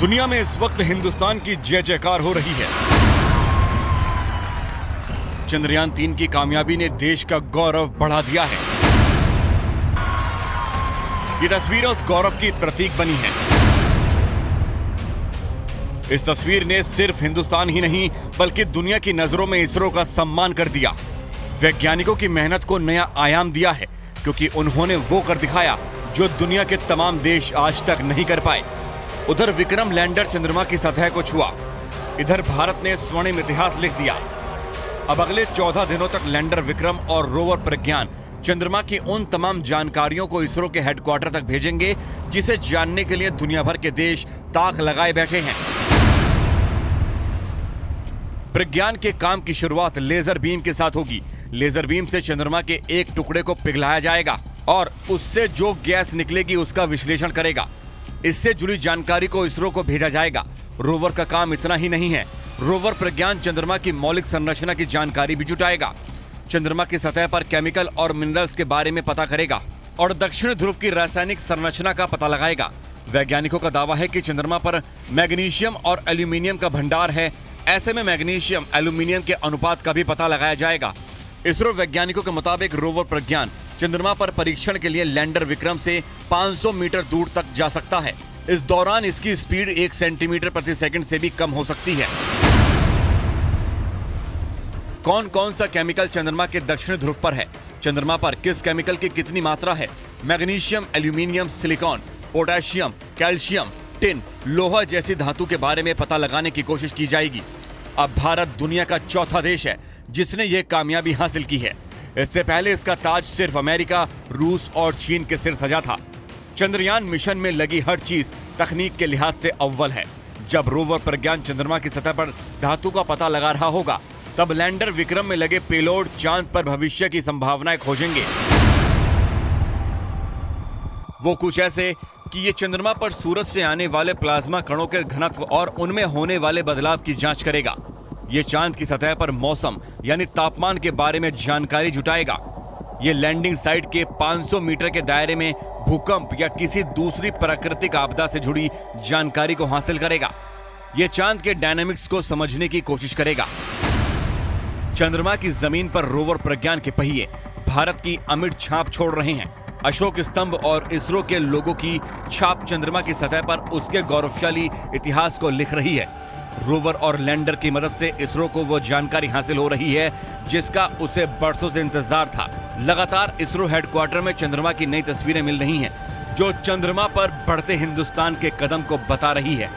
दुनिया में इस वक्त हिंदुस्तान की जय जयकार हो रही है। चंद्रयान 3 की कामयाबी ने देश का गौरव बढ़ा दिया है। ये तस्वीर उस गौरव की प्रतीक बनी है। इस तस्वीर ने सिर्फ हिंदुस्तान ही नहीं बल्कि दुनिया की नजरों में इसरो का सम्मान कर दिया। वैज्ञानिकों की मेहनत को नया आयाम दिया है, क्योंकि उन्होंने वो कर दिखाया जो दुनिया के तमाम देश आज तक नहीं कर पाए। उधर विक्रम लैंडर चंद्रमा की सतह को छुआ, इधर भारत ने स्वर्णिम इतिहास लिख दिया। अब अगले 14 दिनों तक लैंडर विक्रम और रोवर प्रज्ञान चंद्रमा की उन तमाम जानकारियों को इसरो के हेडक्वार्टर तक भेजेंगे जिसे जानने के लिए दुनिया भर के देश ताक लगाए बैठे हैं। प्रज्ञान के काम की शुरुआत लेजर बीम के साथ होगी। लेजर बीम से चंद्रमा के एक टुकड़े को पिघलाया जाएगा और उससे जो गैस निकलेगी उसका विश्लेषण करेगा। इससे जुड़ी जानकारी को इसरो को भेजा जाएगा। रोवर का काम इतना ही नहीं है, रोवर प्रज्ञान चंद्रमा की मौलिक संरचना की जानकारी भी जुटाएगा। चंद्रमा की सतह पर केमिकल और मिनरल्स के बारे में पता करेगा और दक्षिण ध्रुव की रासायनिक संरचना का पता लगाएगा। वैज्ञानिकों का दावा है कि चंद्रमा पर मैग्नीशियम और एल्यूमिनियम का भंडार है। ऐसे में मैग्नीशियम एल्यूमिनियम के अनुपात का भी पता लगाया जाएगा। इसरो वैज्ञानिकों के मुताबिक रोवर प्रज्ञान चंद्रमा पर परीक्षण के लिए लैंडर विक्रम से 500 मीटर दूर तक जा सकता है। इस दौरान इसकी स्पीड 1 सेंटीमीटर प्रति सेकंड से भी कम हो सकती है। कौन कौन सा केमिकल चंद्रमा के दक्षिण ध्रुव पर है, चंद्रमा पर किस केमिकल की कितनी मात्रा है, magnesium, aluminium, silicon, potassium, calcium, tin, लोहा जैसी धातु के बारे में पता लगाने की कोशिश की जाएगी। अब भारत दुनिया का चौथा देश है जिसने यह कामयाबी हासिल की है। इससे पहले इसका ताज सिर्फ अमेरिका, रूस और चीन के सिर सजा था। चंद्रयान मिशन में लगी हर चीज तकनीक के लिहाज से अव्वल है। जब रोवर प्रज्ञान चंद्रमा की सतह पर धातु का पता लगा रहा होगा, तब लैंडर विक्रम में लगे पेलोड चांद पर भविष्य की संभावनाएं खोजेंगे। वो कुछ ऐसे कि ये चंद्रमा पर सूरज से आने वाले प्लाज्मा कणों के घनत्व और उनमें होने वाले बदलाव की जांच करेगा। ये चांद की सतह पर मौसम यानी तापमान के बारे में जानकारी जुटाएगा। ये लैंडिंग साइट के 500 मीटर के दायरे में भूकंप या किसी दूसरी प्राकृतिक आपदा से जुड़ी जानकारी को हासिल करेगा। ये चांद के डायनामिक्स को समझने की कोशिश करेगा। चंद्रमा की जमीन पर रोवर प्रज्ञान के पहिए भारत की अमिट छाप छोड़ रहे हैं। अशोक स्तंभ और इसरो के लोगों की छाप चंद्रमा की सतह पर उसके गौरवशाली इतिहास को लिख रही है। रोवर और लैंडर की मदद से इसरो को वो जानकारी हासिल हो रही है जिसका उसे बरसों से इंतजार था। लगातार इसरो हेडक्वार्टर में चंद्रमा की नई तस्वीरें मिल रही हैं जो चंद्रमा पर बढ़ते हिंदुस्तान के कदम को बता रही है।